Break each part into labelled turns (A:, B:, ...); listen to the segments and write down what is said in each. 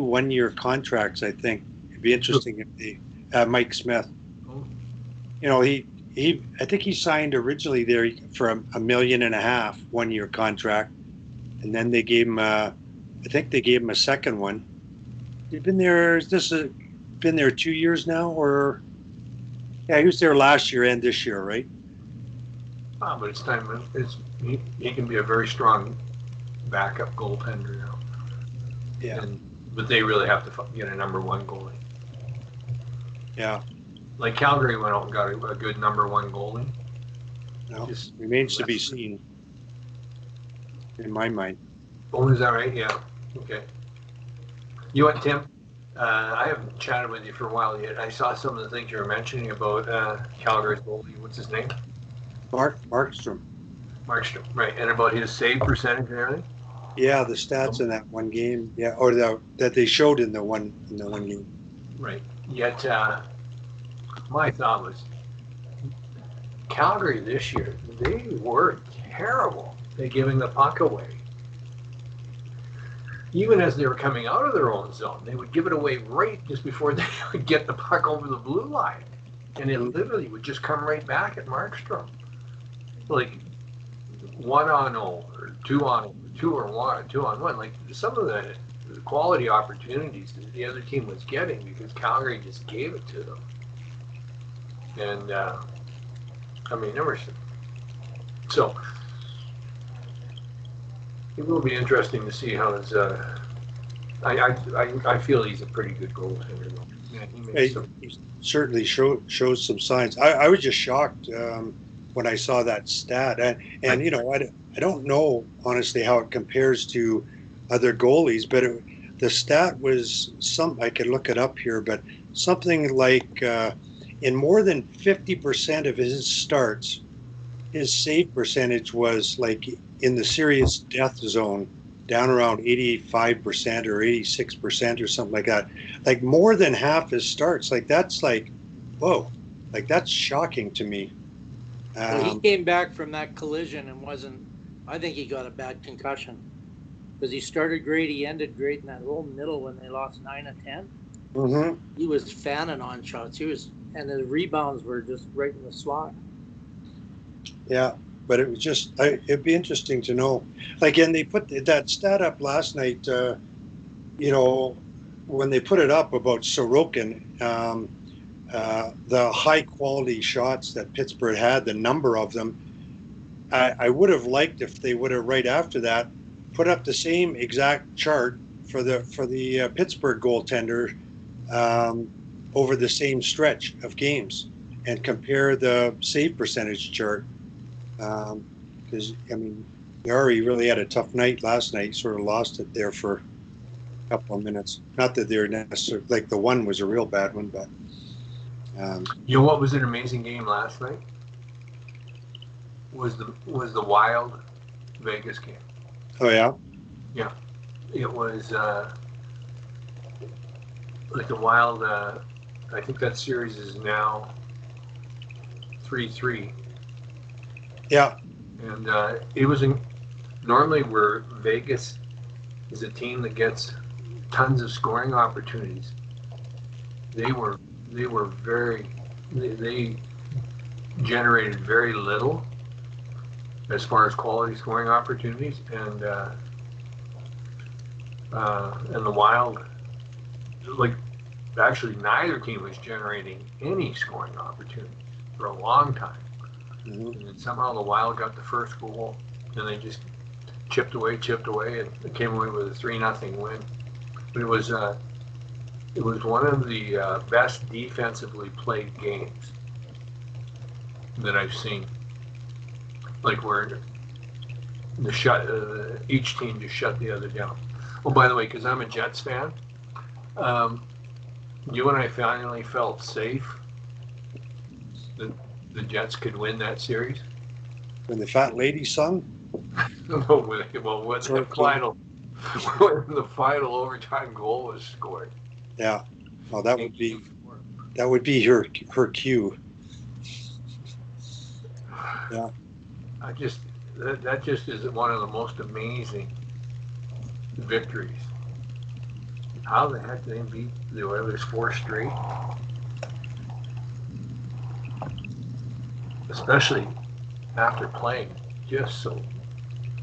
A: one-year contracts. I think it'd be interesting if they Mike Smith.
B: Oh,
A: You know, I think he signed originally there for a million and a half 1-year contract, and then they gave him I think they gave him a second one. He's been there. Been there 2 years now, or yeah, he was there last year and this year, right?
B: but it's time. He can be a very strong backup goaltender now,
A: Yeah,
B: and but they really have to get a number one goalie.
A: yeah.
B: Like Calgary went out and got a good number one goalie.
A: No,
B: Just
A: remains to be
B: less.
A: seen in my mind.
B: Oh, is that right? Yeah. Okay. You what, Tim? I haven't chatted with you for a while yet. I saw some of the things you were mentioning about Calgary's goalie. What's his name?
A: Markstrom.
B: Markstrom. Right. And about his save percentage and everything.
A: Yeah, the stats in that one game. Yeah, or that they showed in the one game.
B: Right. Yet, my thought was Calgary this year, they were terrible at giving the puck away. Even as they were coming out of their own zone, they would give it away right just before they would get the puck over the blue line. And it
A: Mhm.
B: literally would just come right back at Markstrom. Like 1-0 or 2-0, 2-1, 2-1. Like some of the quality opportunities that the other team was getting because Calgary just gave it to them. And I mean, there were some. So it will be interesting to see how his. I feel he's a pretty good goaltender though. Yeah, he makes some.
A: He certainly shows some signs. I was just shocked when I saw that stat,
B: I,
A: and I don't know honestly how it compares to other goalies, but the stat was some. I could look it up here, but something like in more than 50% of his starts, his save percentage was like in the serious death zone, down around 85% or 86% or something like that. Like more than half his starts. Like that's like, whoa, like that's shocking to me.
C: Well, he
A: Um,
C: came back from that collision and wasn't. I think he got a bad concussion because he started great, he ended great in that whole middle when they lost 9 of 10.
A: mhm.
C: He was fanning on shots. He was, and the rebounds were just right in the slot.
A: Yeah, but it was just, it'd be interesting to know. Like, and they put that stat up last night. You know, when they put it up about Sorokin, the high quality shots that Pittsburgh had, the number of them, I would have liked if they would have right after that put up the same exact chart for the Pittsburgh goaltender um, over the same stretch of games and compare the save percentage chart because I mean Yari really had a tough night last night. He sort of lost it there for a couple of minutes. Not that they're necessarily like the one was a real bad one, but um,
B: you know what was an amazing game last night? Was the Wild Vegas game?
A: oh yeah,
B: Yeah, it was like the Wild. I think that series is now 3-3,
A: yeah,
B: and it was in, normally where Vegas is a team that gets tons of scoring opportunities. They were they were very they generated very little as far as quality scoring opportunities, and the Wild, like, actually neither team was generating any scoring opportunities for a long time,
A: mm-hmm.
B: and then somehow the Wild got the first goal, and they just chipped away, and came away with a 3-0 win. But it was one of the best defensively played games that I've seen. Like where each team just shut the other down. Oh, by the way, because I'm a Jets fan, um, you and I finally felt safe that the Jets could win that series.
A: When the fat lady sung,
B: well, when the
A: sort of came.
B: final overtime goal was scored.
A: Yeah, well
B: In game four.
A: that would be her cue. Yeah,
B: I just that just is one of the most amazing victories How the heck did they beat the Oilers 4 straight? Especially after playing just so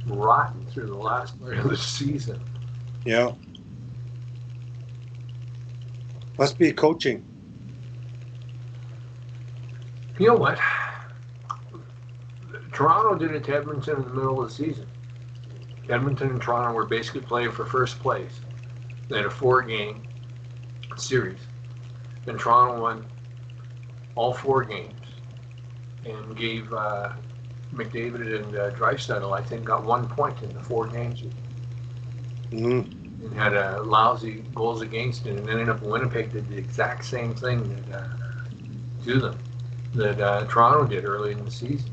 B: rotten through the last part of the season.
A: Yeah. Must be coaching.
B: You know what? Toronto did it to Edmonton in the middle of the season. Edmonton and Toronto were basically playing for first place. They had a 4-game series. And Toronto won all 4 games and gave McDavid and Draisaitl, I think, got 1 point in the 4 games.
A: Mm-hmm.
B: And had a lousy goals against it, and ended up Winnipeg did the exact same thing that to them that Toronto did early in the season.